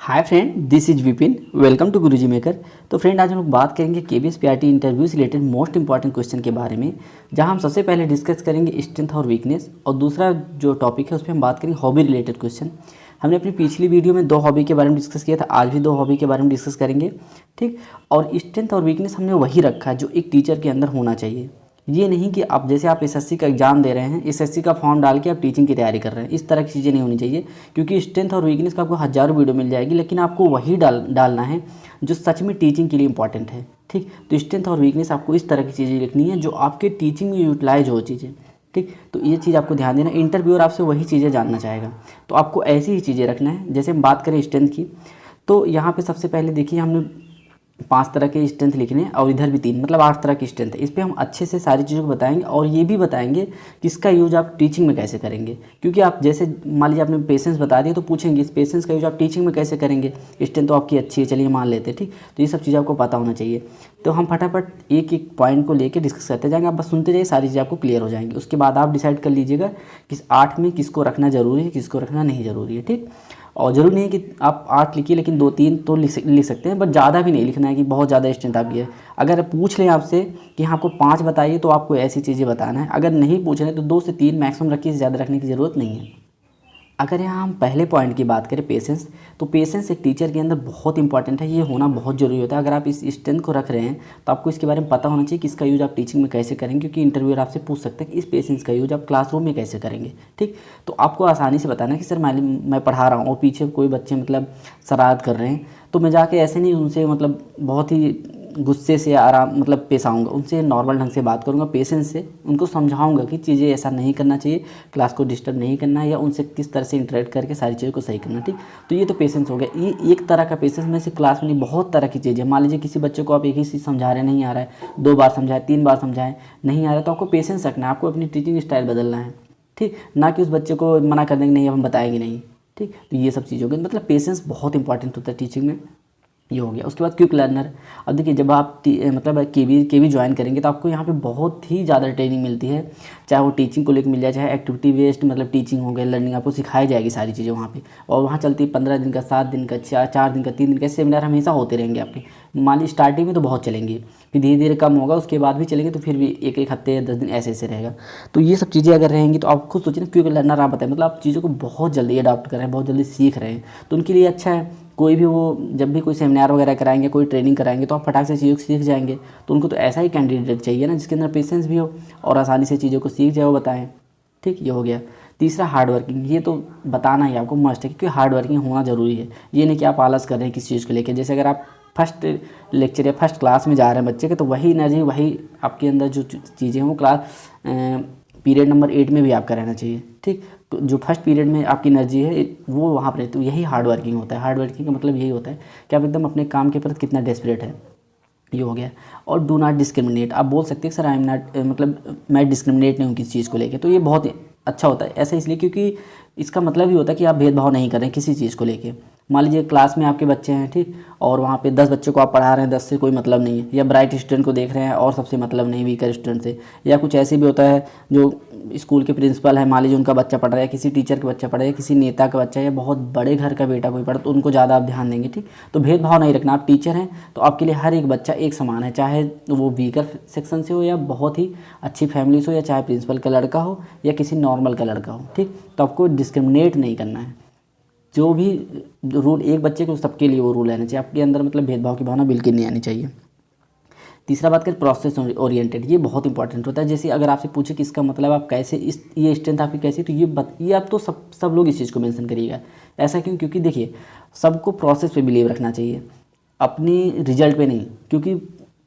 Hi friend, this is Vipin. Welcome to Guruji maker. तो friend, आज हम लोग बात करेंगे केबीएस पीआरटी इंटरव्यू से रिलेटेड मोस्ट इंपॉर्टेंट क्वेश्चन के बारे में, जहां हम सबसे पहले डिस्कस करेंगे स्ट्रेंथ और वीकनेस, और दूसरा जो टॉपिक है उस पर हम बात करेंगे हॉबी रिलेटेड क्वेश्चन। हमने अपनी पिछली वीडियो में 2 हॉबी के बारे में डिस्कस किया था, आज भी 2 हॉबी के बारे में डिस्कस करेंगे। ठीक, और स्ट्रेंथ और वीकनेस हमने वही रखा है जो एक टीचर के अंदर होना चाहिए। ये नहीं कि आप जैसे आप एसएससी का एग्जाम दे रहे हैं, एसएससी का फॉर्म डाल के आप टीचिंग की तैयारी कर रहे हैं, इस तरह की चीज़ें नहीं होनी चाहिए। क्योंकि स्ट्रेंथ और वीकनेस का आपको हज़ारों वीडियो मिल जाएगी, लेकिन आपको वही डालना है जो सच में टीचिंग के लिए इंपॉर्टेंट है। ठीक, तो स्ट्रेंथ और वीकनेस आपको इस तरह की चीज़ें लिखनी है जो आपके टीचिंग में यूटिलाइज हो चीज़ें। ठीक, तो ये चीज़ आपको ध्यान देना। इंटरव्यूअर आपसे वही चीज़ें जानना चाहेगा, तो आपको ऐसी ही चीज़ें रखना है। जैसे हम बात करें स्ट्रेंथ की, तो यहाँ पे सबसे पहले देखिए हमने 5 तरह के स्ट्रेंथ लिखने हैं, और इधर भी 3, मतलब 8 तरह की स्ट्रेंथ है। इस पर हम अच्छे से सारी चीज़ों को बताएंगे, और ये भी बताएंगे कि इसका यूज आप टीचिंग में कैसे करेंगे। क्योंकि आप जैसे मान लीजिए आपने पेशेंस बता दिया, तो पूछेंगे इस पेशेंस का यूज आप टीचिंग में कैसे करेंगे। स्ट्रेंथ तो आपकी अच्छी है, चलिए मान लेते हैं। ठीक, तो ये सब चीज़ें आपको पता होना चाहिए। तो हम फटाफट एक एक पॉइंट को लेकर डिस्कस करते जाएंगे, आप बस सुनते जाइए, सारी चीज़ें आपको क्लियर हो जाएंगी। उसके बाद आप डिसाइड कर लीजिएगा कि 8 में किसको रखना ज़रूरी है, किसको रखना नहीं ज़रूरी है। ठीक, और ज़रूरी नहीं है कि आप 8 लिखिए, लेकिन 2-3 तो लिख सकते हैं, बट ज़्यादा भी नहीं लिखना है कि बहुत ज़्यादा स्ट्रेंथ आपकी है। अगर पूछ लें आपसे कि हाँ आपको 5 बताइए, तो आपको ऐसी चीज़ें बताना है। अगर नहीं पूछ रहे तो 2 से 3 मैक्सिमम रखिए, ज़्यादा रखने की ज़रूरत नहीं है। अगर यहाँ हम पहले पॉइंट की बात करें, पेशेंस, तो पेशेंस एक टीचर के अंदर बहुत इंपॉर्टेंट है, ये होना बहुत ज़रूरी होता है। अगर आप इस स्ट्रेंथ को रख रहे हैं तो आपको इसके बारे में पता होना चाहिए कि इसका यूज़ आप टीचिंग में कैसे करेंगे, क्योंकि इंटरव्यूअर आपसे पूछ सकते हैं कि इस पेशेंस का यूज़ आप क्लासरूम में कैसे करेंगे। ठीक, तो आपको आसानी से बताना है कि सर मैं पढ़ा रहा हूँ और पीछे कोई बच्चे मतलब शरारत कर रहे हैं, तो मैं जाके ऐसे नहीं उनसे मतलब बहुत ही गुस्से से आराम मतलब पेश आऊँगा, उनसे नॉर्मल ढंग से बात करूँगा, पेशेंस से उनको समझाऊँगा कि चीज़ें ऐसा नहीं करना चाहिए, क्लास को डिस्टर्ब नहीं करना है, या उनसे किस तरह से इंटरेक्ट करके सारी चीज़ों को सही करना। ठीक, तो ये तो पेशेंस हो गया। ये एक तरह का पेशेंस में से क्लास में नहीं, बहुत तरह की चीज़ें। मान लीजिए किसी बच्चे को आप एक ही चीज़ समझा रहे, नहीं आ रहा है, 2 बार समझाए, 3 बार समझाएं, नहीं आ रहा है, तो आपको पेशेंस रखना है, आपको अपनी टीचिंग स्टाइल बदलना है। ठीक, ना कि उस बच्चे को मना कर देंगे नहीं अब हम बताएंगे नहीं। ठीक, तो ये सब चीज़ हो गई, मतलब पेशेंस बहुत इंपॉर्टेंट होता है टीचिंग में। ये हो गया। उसके बाद क्विक लर्नर। अब देखिए, जब आप मतलब केवी ज्वाइन करेंगे तो आपको यहाँ पे बहुत ही ज़्यादा ट्रेनिंग मिलती है, चाहे वो टीचिंग को लेकर मिल जाए, चाहे एक्टिविटी बेस्ड मतलब टीचिंग हो गया, लर्निंग आपको सिखाई जाएगी सारी चीज़ें वहाँ पे। और वहाँ चलती है 15 दिन का, 7 दिन का, 4 दिन का, 3 दिन का सेमिनार हमेशा होते रहेंगे आपके। मान लीजिए स्टार्टिंग में तो बहुत चलेंगे, फिर धीरे धीरे कम होगा, उसके बाद भी चलेंगे, तो फिर भी एक हफ्ते या 10 दिन ऐसे ऐसे रहेगा। तो ये सब चीज़ें अगर रहेंगी तो आप खुद सोचिए ना, क्विक लर्नर आप बताएं, मतलब आप चीज़ों को बहुत जल्दी अडॉप्ट कर रहे हैं, बहुत जल्दी सीख रहे हैं, तो उनके लिए अच्छा है। कोई भी वो जब भी कोई सेमिनार वगैरह कराएंगे, कोई ट्रेनिंग कराएंगे, तो आप फटाक से चीज़ों को सीख जाएंगे। तो उनको तो ऐसा ही कैंडिडेट चाहिए ना जिसके अंदर पेशेंस भी हो और आसानी से चीज़ों को सीख जाए, वो बताएं। ठीक, ये हो गया। तीसरा हार्ड वर्किंग, ये तो बताना ही आपको मस्ट है, क्योंकि हार्ड वर्किंग होना ज़रूरी है। ये नहीं कि आप आलस कर रहे हैं किसी चीज़ को लेकर। जैसे अगर आप फर्स्ट लेक्चर या फर्स्ट क्लास में जा रहे हैं बच्चे के, तो वही एनर्जी, वही आपके अंदर जो चीज़ें हैं वो क्लास पीरियड नंबर 8 में भी आपका रहना चाहिए। ठीक, जो फर्स्ट पीरियड में आपकी एनर्जी है वो वहाँ पर, तो यही हार्ड वर्किंग होता है। हार्ड वर्किंग का मतलब यही होता है कि आप एकदम अपने काम के प्रति कितना डेस्परेट है। ये हो गया। और डू नॉट डिस्क्रिमिनेट, आप बोल सकते हैं सर आई एम नॉट, मतलब मैं डिस्क्रिमिनेट नहीं हूँ किसी चीज़ को लेकर, तो ये बहुत अच्छा होता है। ऐसा इसलिए क्योंकि इसका मतलब ही होता है कि आप भेदभाव नहीं कर रहे हैं किसी चीज़ को लेके। मान लीजिए क्लास में आपके बच्चे हैं, ठीक, और वहाँ पे 10 बच्चों को आप पढ़ा रहे हैं, 10 से कोई मतलब नहीं है, या ब्राइट स्टूडेंट को देख रहे हैं और सबसे मतलब नहीं वीकर स्टूडेंट से, या कुछ ऐसे भी होता है जो स्कूल के प्रिंसिपल है, मान लीजिए उनका बच्चा पढ़ रहा है, किसी टीचर का बच्चा पढ़ रहा है, किसी नेता का बच्चा है, या बहुत बड़े घर का बेटा कोई पढ़ा, तो उनको ज़्यादा आप ध्यान देंगे। ठीक, तो भेदभाव नहीं रखना। आप टीचर हैं तो आपके लिए हर एक बच्चा एक समान है, चाहे वो वीकर सेक्शन से हो या बहुत ही अच्छी फैमिली से हो, या चाहे प्रिंसिपल का लड़का हो या किसी नॉर्मल का लड़का हो। ठीक, तो आपको डिस्क्रिमिनेट नहीं करना है। जो भी रूल एक बच्चे को, सबके लिए वो रूल रहना चाहिए। आपके अंदर मतलब भेदभाव की भावना बिल्कुल नहीं आनी चाहिए। तीसरा बात करें प्रोसेस ओरिएंटेड, ये बहुत इंपॉर्टेंट होता है। जैसे अगर आपसे पूछे कि इसका मतलब आप कैसे ये स्ट्रेंथ आपकी कैसी, तो ये आप तो सब लोग इस चीज़ को मेंशन करिएगा। ऐसा क्यों? क्योंकि देखिए, सबको प्रोसेस पे बिलीव रखना चाहिए, अपनी रिजल्ट पे नहीं। क्योंकि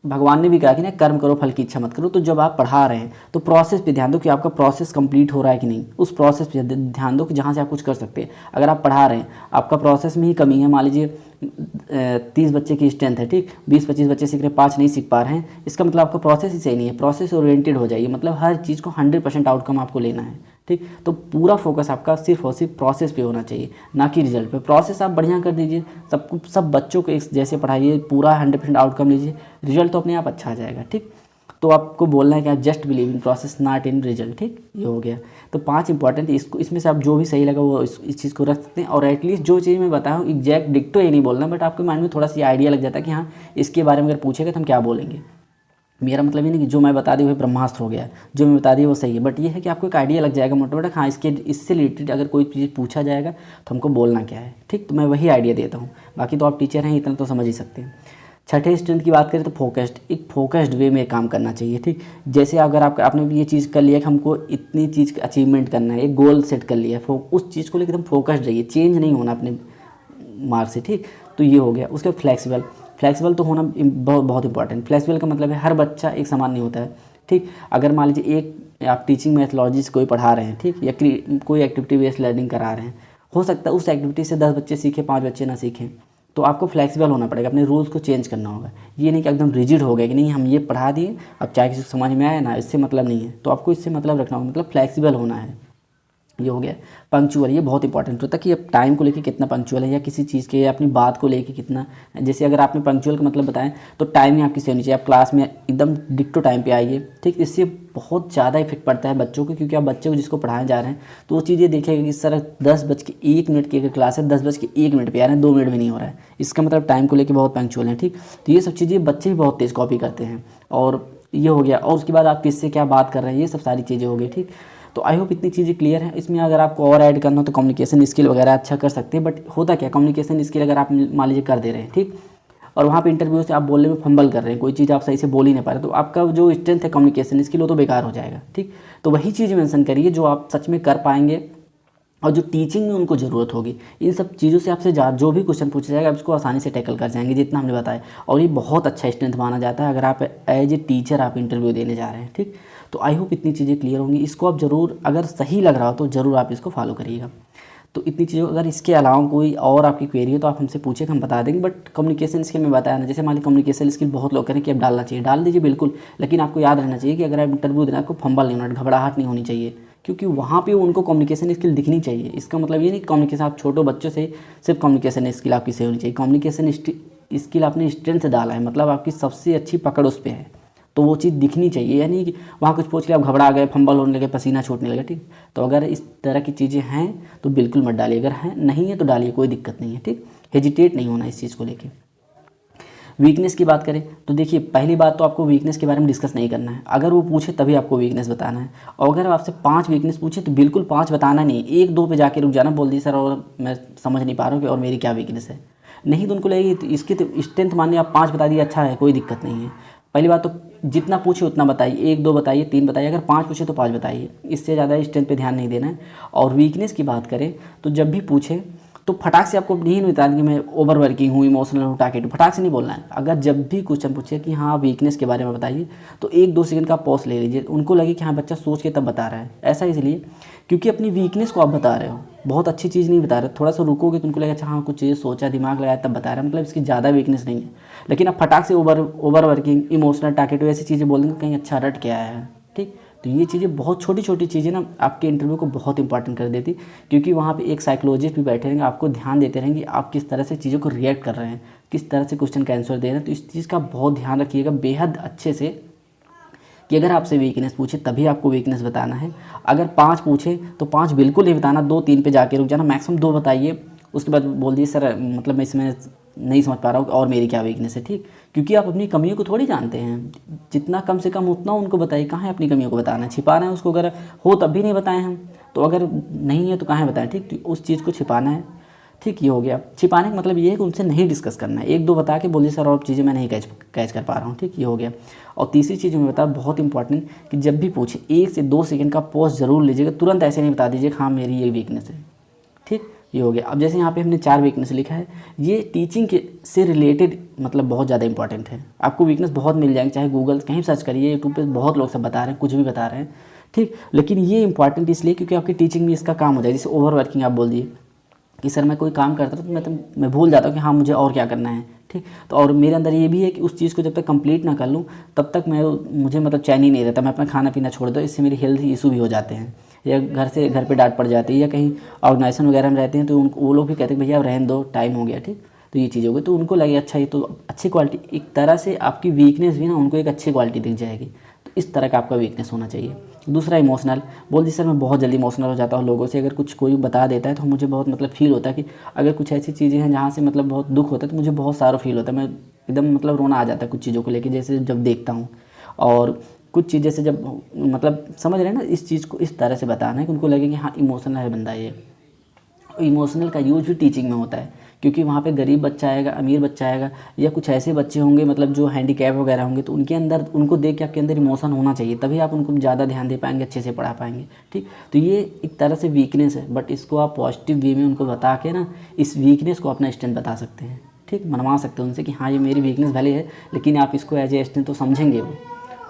भगवान ने भी कहा कि ना, कर्म करो फल की इच्छा मत करो। तो जब आप पढ़ा रहे हैं तो प्रोसेस पे ध्यान दो कि आपका प्रोसेस कंप्लीट हो रहा है कि नहीं। उस प्रोसेस पे ध्यान दो कि जहाँ से आप कुछ कर सकते हैं। अगर आप पढ़ा रहे हैं, आपका प्रोसेस में ही कमी है, मान लीजिए 30 बच्चे की स्ट्रेंथ है, ठीक, 20-25 बच्चे सीख रहे हैं, 5 नहीं सीख पा रहे हैं, इसका मतलब आपका प्रोसेस ही सही नहीं है। प्रोसेस ओरिएंटेड हो जाइए, मतलब हर चीज़ को 100% आउटकम आपको लेना है। ठीक, तो पूरा फोकस आपका सिर्फ और सिर्फ प्रोसेस पे होना चाहिए, ना कि रिजल्ट पे। प्रोसेस आप बढ़िया कर दीजिए, सब बच्चों को एक जैसे पढ़ाइए, पूरा 100% आउटकम लीजिए, रिजल्ट तो अपने आप अच्छा आ जाएगा। ठीक, तो आपको बोलना है कि आप just believe in process not in result. ठीक, ये हो गया। तो 5 इंपॉर्टेंट, इसको इसमें से आप जो भी सही लगा वो इस चीज़ को रख सकते हैं। और एटलीस्ट जो चीज़ मैं बताया हूँ एग्जैक्ट डिक्टो ये नहीं बोलना, बट आपके माइंड में थोड़ा सा आइडिया लग जाता है कि हाँ इसके बारे में अगर पूछेगा तो हम क्या बोलेंगे। मेरा मतलब ये नहीं कि जो मैं बता दी वही ब्रह्मास्त्र हो गया, जो मैं बता दी वो सही है, बट ये है कि आपको एक आइडिया लग जाएगा मोटा मोटा, हाँ इससे रिलेटेड अगर कोई चीज़ पूछा जाएगा तो हमको बोलना क्या है। ठीक, तो मैं वही आइडिया देता हूँ। बाकी तो आप टीचर हैं, इतना तो समझ ही सकते हैं। छठे स्ट्रेंथ की बात करें तो फोकस्ड, एक फोकस्ड वे में काम करना चाहिए। ठीक, जैसे अगर आपने ये चीज़ कर लिया कि हमको इतनी चीज़ अचीवमेंट करना है, एक गोल सेट कर लिया, उस चीज़ को लेकर एकदम फोकस्ड रहिए, चेंज नहीं होना अपने मार्क से। ठीक, तो ये हो गया। उसके बाद फ्लेक्सिबल तो होना बहुत इंपॉर्टेंट। फ्लेक्सिबल का मतलब है हर बच्चा एक समान नहीं होता है। ठीक, अगर मान लीजिए एक आप टीचिंग मैथोलॉजी से कोई पढ़ा रहे हैं, ठीक, या कोई एक्टिविटी बेस्ड लर्निंग करा रहे हैं, हो सकता है उस एक्टिविटी से 10 बच्चे सीखें, 5 बच्चे ना सीखें, तो आपको फ्लेक्सिबल होना पड़ेगा, अपने रूल्स को चेंज करना होगा। ये नहीं कि एकदम रिजिड हो गया कि नहीं हम ये पढ़ा दिए, अब चाहे किसी को समझ में आए ना, इससे मतलब नहीं है। तो आपको इससे मतलब रखना होगा, मतलब फ्लेक्सिबल होना है। ये हो गया। पंक्चुअल, ये बहुत इंपॉर्टेंट होता है कि अब टाइम को लेके कितना पंक्चुअल है, या किसी चीज़ के या अपनी बात को लेके कितना। जैसे अगर आपने पंक्चुअल का मतलब बताएं तो टाइमिंग आपकी सही होनी चाहिए, आप क्लास में एकदम डिक्टो टाइम पे आइए। ठीक, इससे बहुत ज़्यादा इफेक्ट पड़ता है बच्चों को, क्योंकि आप बच्चे को जिसको पढ़ाने जा रहे हैं तो वो चीज़ें देखेगा कि इस तरह 10:01 की अगर क्लास है 10:01 पे आ रहे हैं, 2 मिनट भी नहीं हो रहा है, इसका मतलब टाइम को लेकर बहुत पंक्चुअल है। ठीक, तो ये सब चीज़ें बच्चे भी बहुत तेज़ कॉपी करते हैं। और ये हो गया। और उसके बाद आप किससे क्या बात कर रहे हैं, ये सब सारी चीज़ें हो गई। ठीक, तो आई होप इतनी चीज़ें क्लियर हैं। इसमें अगर आपको और ऐड करना हो तो कम्युनिकेशन स्किल वगैरह अच्छा कर सकते हैं, बट होता क्या, कम्युनिकेशन स्किल अगर आप मान लीजिए कर दे रहे हैं, ठीक, और वहाँ पे इंटरव्यू से आप बोलने में फंबल कर रहे हैं, कोई चीज़ आप सही से बोल ही नहीं पा रहे, तो आपका जो स्ट्रेंथ है कम्युनिकेशन स्किल वो तो बेकार हो जाएगा। ठीक, तो वही चीज़ मेंशन करिए जो आप सच में कर पाएंगे और जो टीचिंग में उनको ज़रूरत होगी। इन सब चीज़ों से आपसे जो भी क्वेश्चन पूछा जाएगा आप इसको आसानी से टैकल कर जाएंगे, जितना हमने बताया। और ये बहुत अच्छा स्ट्रेंथ माना जाता है अगर आप एज ए टीचर आप इंटरव्यू देने जा रहे हैं। ठीक, तो आई होप इतनी चीज़ें क्लियर होंगी। इसको आप ज़रूर, अगर सही लग रहा हो तो ज़रूर आप इसको फॉलो करिएगा। तो इतनी चीज़ों, अगर इसके अलावा कोई और आपकी क्वेरी है तो आप हमसे पूछे, हम बता देंगे। बट कम्युनिकेशन स्किल में बताया ना, जैसे मान लीजिए कम्युनिकेशन स्किल बहुत लोग करें कि अब डालना चाहिए, डाल दीजिए बिल्कुल, लेकिन आपको याद रहना चाहिए कि अगर आप इंटरव्यू देना, आपको फंबल नहीं होना, घबराहट नहीं होनी चाहिए, क्योंकि वहाँ पे उनको कम्युनिकेशन स्किल दिखनी चाहिए। इसका मतलब ये नहीं कि कम्युनिकेशन आप छोटे बच्चों से सिर्फ कम्युनिकेशन स्किल आपकी सही होनी चाहिए। कम्युनिकेशन स्किल आपने स्ट्रेंथ से डाला है, मतलब आपकी सबसे अच्छी पकड़ उस पर है, तो वो चीज़ दिखनी चाहिए। यानी कि वहाँ कुछ पूछ लिया, आप घबरा गए, फंबल होने लगे, पसीना छूटने लगे। ठीक, तो अगर इस तरह की चीज़ें हैं तो बिल्कुल मत डालिए, अगर हैं नहीं है तो डालिए, कोई दिक्कत नहीं है। ठीक, हेजिटेट नहीं होना इस चीज़ को लेके। वीकनेस की बात करें तो देखिए, पहली बात तो आपको वीकनेस के बारे में डिस्कस नहीं करना है। अगर वो पूछे तभी आपको वीकनेस बताना है। और अगर आपसे 5 वीकनेस पूछे तो बिल्कुल 5 बताना नहीं, 1-2 पे जाके रुक जाना, बोल दी सर और मैं समझ नहीं पा रहा हूँ कि और मेरी क्या वीकनेस है। नहीं तो उनको लगेगी तो इसकी तो स्ट्रेंथ मानिए आप 5 बता दिए, अच्छा है, कोई दिक्कत नहीं है। पहली बात तो जितना पूछे उतना बताइए, 1-2 बताइए, 3 बताइए, अगर 5 पूछे तो 5 बताइए, इससे ज़्यादा स्ट्रेंथ पे ध्यान नहीं देना है। और वीकनेस की बात करें तो जब भी पूछे तो फटाक से आपको नहीं बता कि मैं ओवर वर्किंग हूँ, इमोशनल हूँ, टारगेट, फटाक से नहीं बोलना है। अगर जब भी क्वेश्चन पूछे कि हाँ वीकनेस के बारे में बताइए तो 1-2 सेकंड का पॉज ले लीजिए, उनको लगे कि हाँ बच्चा सोच के तब बता रहा है। ऐसा इसलिए क्योंकि अपनी वीकनेस को आप बता रहे हो, बहुत अच्छी चीज़ नहीं बता रहे, थोड़ा सा रुकोगे तो उनको लगेगा अच्छा हाँ कुछ चीज़ सोचा, दिमाग लगाया तब बता रहा है, मतलब इसकी ज़्यादा वीकनेस नहीं है। लेकिन आप फटाक से ओवर वर्किंग, इमोशनल, टारगेट ऐसी चीज़ें बोल देंगे, कहीं अच्छा रट के आया है। ठीक, तो ये चीज़ें बहुत छोटी छोटी चीज़ें ना आपके इंटरव्यू को बहुत इंपॉर्टेंट कर देती, क्योंकि वहाँ पे एक साइकोलॉजिस्ट भी बैठे रहेंगे, आपको ध्यान देते रहेंगे आप किस तरह से चीज़ों को रिएक्ट कर रहे हैं, किस तरह से क्वेश्चन का आंसर दे रहे हैं। तो इस चीज़ का बहुत ध्यान रखिएगा बेहद अच्छे से, कि अगर आपसे वीकनेस पूछे तभी आपको वीकनेस बताना है। अगर 5 पूछे तो 5 बिल्कुल नहीं बताना, 2-3 पे जाके रुक जाना, मैक्सिमम 2 बताइए। उसके बाद बोल दिए सर मतलब मैं इसमें नहीं समझ पा रहा हूँ और मेरी क्या वीकनेस है। ठीक, क्योंकि आप अपनी कमियों को थोड़ी जानते हैं, जितना कम से कम उतना उनको बताइए। कहाँ है अपनी कमियों को बताना है, छिपाना है उसको, अगर हो तब भी नहीं बताएं हम तो, अगर नहीं है तो कहाँ बताएं। ठीक, तो उस चीज़ को छिपाना है। ठीक, ये हो गया। छिपाने का मतलब ये है कि उनसे नहीं डिस्कस करना है, 1-2 बता के बोलिए सर और चीज़ें मैं नहीं कैच कर पा रहा हूँ। ठीक, ये हो गया। और तीसरी चीज़ मैं बता बहुत इंपॉर्टेंट, कि जब भी पूछे 1 से 2 सेकंड का पॉज ज़रूर लीजिएगा, तुरंत ऐसे नहीं बता दीजिए हाँ मेरी ये वीकनेस है। ठीक, ये हो गया। अब जैसे यहाँ पे हमने 4 वीकनेस लिखा है, ये टीचिंग के से रिलेटेड मतलब बहुत ज़्यादा इंपॉर्टेंट है। आपको वीकनेस बहुत मिल जाएंगे, चाहे गूगल कहीं सर्च करिए, यूट्यूब पे बहुत लोग सब बता रहे हैं, कुछ भी बता रहे हैं। ठीक, लेकिन ये इंपॉर्टेंट इसलिए क्योंकि आपकी टीचिंग में इसका काम हो जाए। जैसे ओवर वर्किंग आप बोल दिए कि सर मैं कोई काम करता हूँ तो मैं भूल जाता हूँ कि हाँ मुझे और क्या करना है। ठीक, तो और मेरे अंदर ये भी है कि उस चीज़ को जब तक कंप्लीट ना कर लूँ तब तक मुझे मतलब चैन ही नहीं रहता, मैं अपना खाना पीना छोड़ दूँ, इससे मेरी हेल्थ इशू भी हो जाते हैं, या घर पे डांट पड़ जाती है, या कहीं ऑर्गेनाइजेशन वगैरह में रहते हैं तो वो लोग भी कहते हैं भैया अब रहने दो, टाइम हो गया। ठीक, तो ये चीज़ होगी, तो उनको लगे अच्छा ये तो अच्छी क्वालिटी, एक तरह से आपकी वीकनेस भी ना उनको एक अच्छी क्वालिटी दिख जाएगी। तो इस तरह का आपका वीकनेस होना चाहिए। दूसरा इमोशनल, बोल दी सर मैं बहुत जल्दी इमोशनल हो जाता हूँ लोगों से, अगर कुछ कोई बता देता है तो मुझे बहुत मतलब फील होता है कि अगर कुछ ऐसी चीज़ें हैं जहाँ से मतलब बहुत दुख होता है तो मुझे बहुत सारा फील होता है, मैं एकदम मतलब रोना आ जाता है कुछ चीज़ों को लेकर, जैसे जब देखता हूँ। और कुछ चीज़ जैसे जब मतलब समझ रहे हैं ना, इस चीज़ को इस तरह से बताना है कि उनको लगे कि हाँ इमोशनल है बंदा ये। इमोशनल का यूज भी टीचिंग में होता है, क्योंकि वहाँ पे गरीब बच्चा आएगा, अमीर बच्चा आएगा, या कुछ ऐसे बच्चे होंगे मतलब जो हैंडीकैप वगैरह होंगे, तो उनके अंदर उनको देख के आपके अंदर इमोशन होना चाहिए, तभी आप उनको ज़्यादा ध्यान दे पाएंगे, अच्छे से पढ़ा पाएंगे। ठीक, तो ये एक तरह से वीकनेस है, बट इसको आप पॉजिटिव वे में उनको बता के ना इस वीकनेस को अपना स्ट्रेंथ बता सकते हैं। ठीक, मनवा सकते हैं उनसे कि हाँ ये मेरी वीकनेस भले है, लेकिन आप इसको एज ए स्ट्रेंथ तो समझेंगे वो।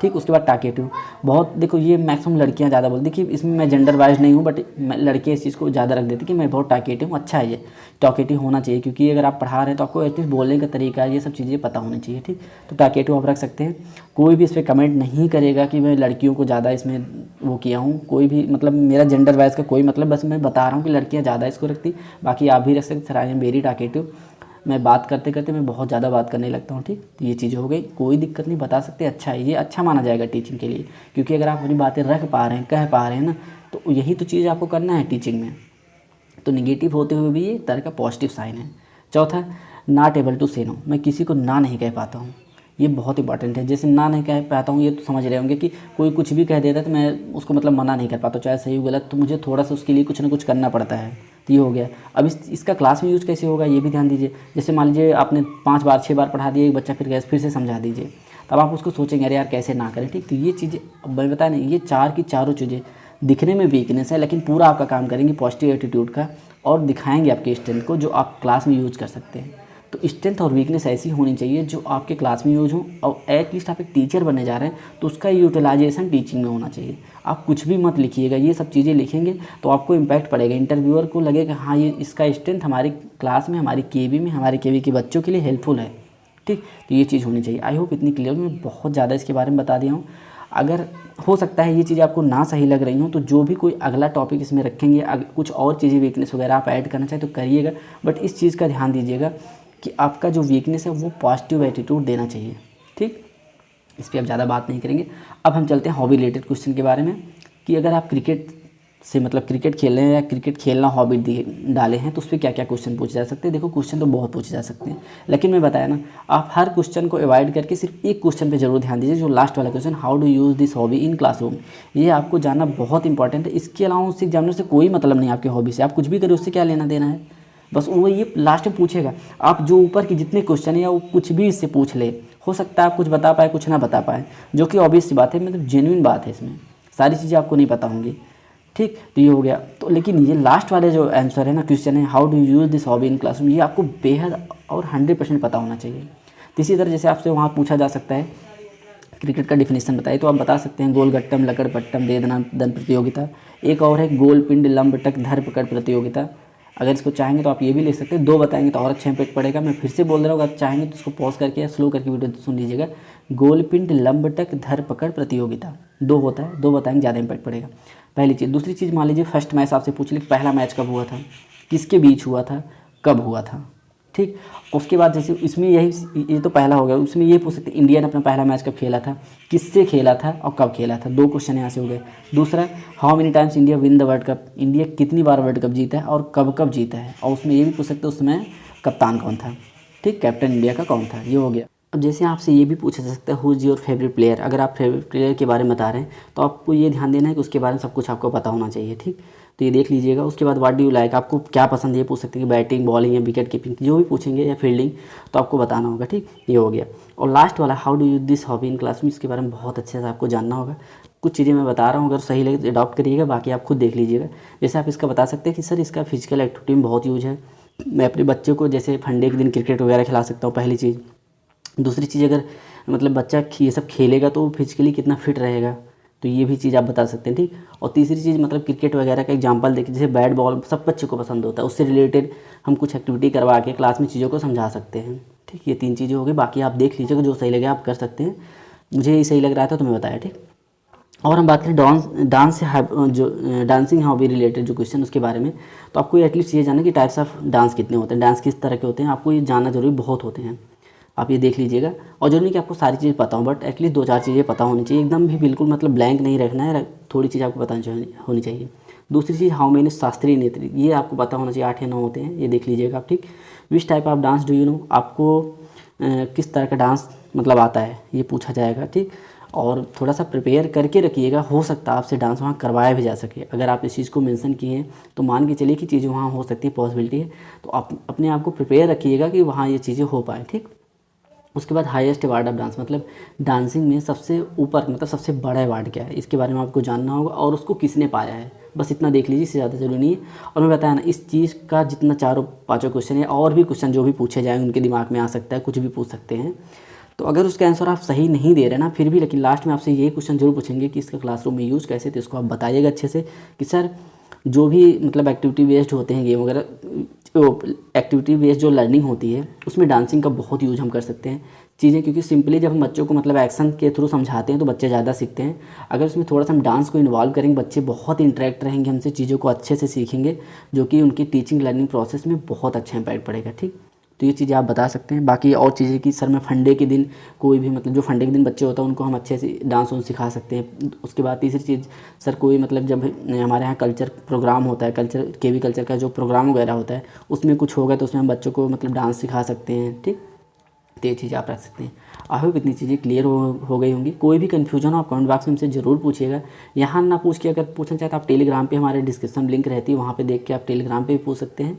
ठीक, उसके बाद टाकेटिव, बहुत देखो ये मैक्सिमम लड़कियां ज़्यादा बोलती, देखिए इसमें मैं जेंडर वाइज नहीं हूँ, बट लड़के इस चीज़ को ज़्यादा रख देती कि मैं बहुत टाकेटिव हूँ। अच्छा है ये टाकेटिव होना चाहिए, क्योंकि अगर आप पढ़ा रहे हैं तो आपको एटलीस्ट बोलने का तरीका ये सब चीज़ें पता होनी चाहिए। ठीक, तो टाकेटिव आप रख सकते हैं। कोई भी इस पर कमेंट नहीं करेगा कि मैं लड़कियों को ज़्यादा इसमें वो किया हूँ, कोई भी मतलब मेरा जेंडर वाइज का कोई मतलब, बस मैं बता रहा हूँ कि लड़कियाँ ज़्यादा इसको रखती, बाकी आप भी रख सकते। Sir I am very talkative, मैं बात करते करते मैं बहुत ज़्यादा बात करने लगता हूँ। ठीक, तो ये चीज़ हो गई, कोई दिक्कत नहीं, बता सकते। अच्छा है, ये अच्छा माना जाएगा टीचिंग के लिए, क्योंकि अगर आप अपनी बातें रख पा रहे हैं, कह पा रहे हैं ना, तो यही तो चीज़ आपको करना है टीचिंग में। तो निगेटिव होते हुए भी ये एक तरह का पॉजिटिव साइन है। चौथा, नॉट एबल टू से नो, मैं किसी को ना नहीं कह पाता हूँ। ये बहुत इंपॉर्टेंट है। जैसे ना नहीं कह पाता हूँ, ये तो समझ रहे होंगे कि कोई कुछ भी कह देता है तो मैं उसको मतलब मना नहीं कर पाता, चाहे सही हो गलत, तो मुझे थोड़ा सा उसके लिए कुछ ना कुछ करना पड़ता है। तो ये हो गया। अब इसका क्लास में यूज़ कैसे होगा ये भी ध्यान दीजिए। जैसे मान लीजिए आपने 5 बार 6 बार पढ़ा दिया, एक बच्चा फिर से समझा दीजिए, तब आप उसको सोचेंगे अरे यार कैसे ना करें। ठीक, तो ये चीज़ें मैं बताया नहीं, ये चार की चारों चीज़ें दिखने में वीकनेस है, लेकिन पूरा आपका काम करेंगे पॉजिटिव एटीट्यूड का, और दिखाएंगे आपके स्ट्रेंथ को जो आप क्लास में यूज़ कर सकते हैं। तो स्ट्रेंथ और वीकनेस ऐसी होनी चाहिए जो आपके क्लास में यूज हो, और एटलीस्ट आप एक टीचर बनने जा रहे हैं तो उसका यूटिलाइजेशन टीचिंग में होना चाहिए। आप कुछ भी मत लिखिएगा, ये सब चीज़ें लिखेंगे तो आपको इम्पैक्ट पड़ेगा, इंटरव्यूअर को लगेगा हाँ ये इसका स्ट्रेंथ हमारी क्लास में, हमारी केवी में, हमारे केवी के बच्चों के लिए हेल्पफुल है। ठीक, तो ये चीज़ होनी चाहिए। आई होप इतनी क्लियर, मैं बहुत ज़्यादा इसके बारे में बता दिया हूँ। अगर हो सकता है ये चीज़ आपको ना सही लग रही हो, तो जो भी कोई अगला टॉपिक इसमें रखेंगे, कुछ और चीज़ें वीकनेस वगैरह आप ऐड करना चाहें तो करिएगा, बट इस चीज़ का ध्यान दीजिएगा कि आपका जो वीकनेस है वो पॉजिटिव एटीट्यूड देना चाहिए। ठीक, इस पर अब ज़्यादा बात नहीं करेंगे। अब हम चलते हैं हॉबी रिलेटेड क्वेश्चन के बारे में, कि अगर आप क्रिकेट से मतलब क्रिकेट खेल रहे हैं या क्रिकेट खेलना हॉबी डाले हैं तो उस पर क्या क्या क्वेश्चन पूछे जा सकते हैं। देखो क्वेश्चन तो बहुत पूछे जा सकते हैं, लेकिन मैं बताया ना, आप हर क्वेश्चन को अवॉइड करके सिर्फ एक क्वेश्चन पे जरूर ध्यान दीजिए, जो लास्ट वाला question, how do use this hobby in classroom. ये आपको जानना बहुत इंपॉर्टेंट है। इसके अलावा उससे एग्जामिनर से कोई मतलब नहीं, आपकी हॉबी से आप कुछ भी करें उससे क्या लेना देना है, बस वो ये लास्ट में पूछेगा। आप जो ऊपर की जितने क्वेश्चन है या वो कुछ भी इससे पूछ ले, हो सकता है आप कुछ बता पाए कुछ ना बता पाए, जो कि ऑब्वियस सी बात है, मतलब जेन्युइन बात है, इसमें सारी चीज़ें आपको नहीं पता होंगी। ठीक, तो ये हो गया। तो लेकिन ये लास्ट वाले जो आंसर है ना, क्वेश्चन है how do use this hobby in classroom, ये आपको बेहद और 100% पता होना चाहिए। तो इसी तरह जैसे आपसे वहाँ पूछा जा सकता है क्रिकेट का डिफिनेशन बताइए, तो आप बता सकते हैं गोल गट्टम लकड़ पट्टम दे दन प्रतियोगिता। एक और है गोल पिंड लंब टक धर पकड़ प्रतियोगिता। अगर इसको चाहेंगे तो आप ये भी लिख सकते हैं, 2 बताएंगे तो और अच्छा इम्पैक्ट पड़ेगा। मैं फिर से बोल रहा हूँ, अगर चाहेंगे तो इसको पॉज करके या स्लो करके वीडियो सुन लीजिएगा। गोलपिंड लंबटक धर पकड़ प्रतियोगिता 2 होता है, 2 बताएंगे ज़्यादा इम्पैक्ट पड़ेगा। पहली चीज़। दूसरी चीज़, मान लीजिए फर्स्ट मैच आपसे पूछ ली, पहला मैच कब हुआ था, किसके बीच हुआ था, कब हुआ था। ठीक, उसके बाद जैसे इसमें ये तो पहला हो गया, उसमें ये पूछ सकते इंडिया ने अपना पहला मैच कब खेला था, किससे खेला था और कब खेला था। 2 क्वेश्चन यहाँ से हो गए। दूसरा, how many times India win the world cup, India कितनी बार वर्ल्ड कप जीता है और कब कब जीता है, और उसमें ये भी पूछ सकते उसमें कप्तान कौन था। ठीक, कैप्टन इंडिया का कौन था, ये हो गया। अब जैसे आपसे ये भी पूछा जा सकता है who is your favourite player. अगर आप फेवरेट प्लेयर के बारे में बता रहे हैं तो आपको ये ध्यान देना है कि उसके बारे में सब कुछ आपको पता होना चाहिए। ठीक, तो ये देख लीजिएगा। उसके बाद व्हाट डू यू लाइक, आपको क्या पसंद है, ये पूछ सकते हैं कि बैटिंग बॉलिंग या विकेट कीपिंग, जो भी पूछेंगे, या फील्डिंग, तो आपको बताना होगा। ठीक, ये हो गया। और लास्ट वाला, how do you this hobby in class में, इसके बारे में बहुत अच्छे से आपको जानना होगा। कुछ चीज़ें मैं बता रहा हूँ, अगर सही लगे तो अडॉप्ट करिएगा, बाकी आप खुद देख लीजिएगा। जैसे आप इसका बता सकते हैं कि सर इसका फिजिकल एक्टिविटी में बहुत यूज है, मैं अपने बच्चे को जैसे फंडे के दिन क्रिकेट वगैरह खिला सकता हूँ, पहली चीज़। दूसरी चीज़, अगर मतलब बच्चा ये सब खेलेगा तो फिजिकली कितना फिट रहेगा, तो ये भी चीज़ आप बता सकते हैं। ठीक, और तीसरी चीज़, मतलब क्रिकेट वगैरह का एग्जांपल देखिए, जैसे बैट बॉल सब बच्चे को पसंद होता है, उससे रिलेटेड हम कुछ एक्टिविटी करवा के क्लास में चीज़ों को समझा सकते हैं। ठीक, ये 3 चीज़ें हो गई, बाकी आप देख लीजिएगा, जो सही लगे आप कर सकते हैं। मुझे ये सही लग रहा था तो मैं बताया। ठीक, और हम बात करें डांस से जो डांसिंग हॉबी रिलेटेड जो क्वेश्चन उसके बारे में, तो आपको एटलीस्ट ये जानना कि टाइप्स ऑफ डांस कितने होते हैं, डांस किस तरह के होते हैं, आपको ये जानना जरूरी बहुत होते हैं। आप ये देख लीजिएगा। और जरूरी नहीं कि आपको सारी चीज़ें पता हो, बट एटलीस्ट 2-4 चीज़ें पता होनी चाहिए, एकदम भी बिल्कुल मतलब ब्लैंक नहीं रखना है, थोड़ी चीज़ आपको पता होनी चाहिए। दूसरी चीज़, हाउ मेनी शास्त्रीय नृत्य, ये आपको पता होना चाहिए, 8 या 9 होते हैं, ये देख लीजिएगा आप। ठीक। Which type of dance do you know, आपको किस तरह का डांस मतलब आता है, ये पूछा जाएगा। ठीक। और थोड़ा सा प्रिपेयर करके रखिएगा, हो सकता है आपसे डांस वहाँ करवाया भी जा सके। अगर आप इस चीज़ को मेंशन किए हैं तो मान के चलिए कि चीज़ें वहाँ हो सकती है, पॉसिबिलिटी है, तो आप अपने आप को प्रिपेयर रखिएगा कि वहाँ ये चीज़ें हो पाए। ठीक। उसके बाद हाईएस्ट अवार्ड ऑफ डांस, मतलब डांसिंग में सबसे ऊपर मतलब सबसे बड़ा अवार्ड क्या है, इसके बारे में आपको जानना होगा, और उसको किसने पाया है, बस इतना देख लीजिए, इससे ज़्यादा जरूरी नहीं है। और मैं बताया ना, इस चीज़ का जितना 4-5 क्वेश्चन है, और भी क्वेश्चन जो भी पूछे जाएंगे उनके दिमाग में आ सकता है, कुछ भी पूछ सकते हैं। तो अगर उसका आंसर आप सही नहीं दे रहे ना फिर भी, लेकिन लास्ट में आपसे ये क्वेश्चन जरूर पूछेंगे कि इसका क्लासरूम में यूज़ कैसे, तो इसको आप बताइएगा अच्छे से कि सर जो भी मतलब एक्टिविटी बेस्ड होते हैं गेम वगैरह, एक्टिविटी बेस्ड जो लर्निंग होती है उसमें डांसिंग का बहुत यूज हम कर सकते हैं चीज़ें, क्योंकि सिंपली जब हम बच्चों को मतलब एक्शन के थ्रू समझाते हैं तो बच्चे ज़्यादा सीखते हैं। अगर उसमें थोड़ा सा हम डांस को इन्वॉल्व करेंगे, बच्चे बहुत इंटरेक्ट रहेंगे हमसे, चीज़ों को अच्छे से सीखेंगे, जो कि उनकी टीचिंग लर्निंग प्रोसेस में बहुत अच्छा इंपैक्ट पड़ेगा। ठीक। तो ये चीज़ें आप बता सकते हैं। बाकी और चीज़ें कि सर मैं फंडे के दिन कोई भी मतलब जो फंडे के दिन बच्चे होता है उनको हम अच्छे से डांस वांस सिखा सकते हैं। उसके बाद तीसरी चीज़, सर कोई मतलब जब हमारे यहाँ कल्चर प्रोग्राम होता है, कल्चर केवी कल्चर का जो प्रोग्राम वगैरह होता है उसमें कुछ होगा तो उसमें हम बच्चों को मतलब डांस सिखा सकते हैं। ठीक। तो ये चीज़ें आप रख सकते हैं। आई होप इतनी चीज़ें क्लियर हो गई होंगी। कोई भी कन्फ्यूजन हो आप कमेंट बॉक्स में हमसे ज़रूर पूछिएगा। यहाँ ना पूछ के अगर पूछना चाहते आप टेलीग्राम पे हमारे डिस्क्रिप्शन लिंक रहती है, वहाँ पे देख के आप टेलीग्राम पे भी पूछ सकते हैं।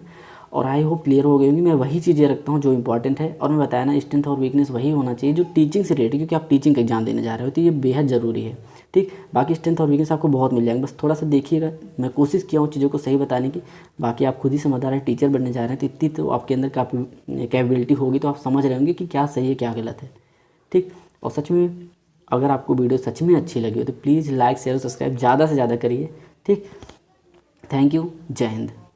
और आई होप क्लियर हो गई होंगी। मैं वही चीज़ें रखता हूँ जो इंपॉर्टेंट है, और मैं बताया ना स्ट्रेंथ और वीकनेस वही होना चाहिए जो टीचिंग से रिलेटेड, क्योंकि आप टीचिंग का एग्जाम देने जा रहे हो तो ये बेहद ज़रूरी है। ठीक। बाकी स्ट्रेंथ और वीकनेस आपको बहुत मिल जाएंगे, बस थोड़ा सा देखिएगा। मैं कोशिश किया हूँ चीज़ों को सही बताने की, बाकी आप खुद ही समझदार हैं, टीचर बनने जा रहे हैं तो इतनी तो आपके अंदर कैपेबिलिटी होगी, तो आप समझ रहे होंगे कि क्या सही है क्या गलत है। ठीक। और सच में अगर आपको वीडियो सच में अच्छी लगी हो तो प्लीज़ लाइक शेयर सब्सक्राइब ज़्यादा से ज़्यादा करिए। ठीक। Thank you. जय हिंद।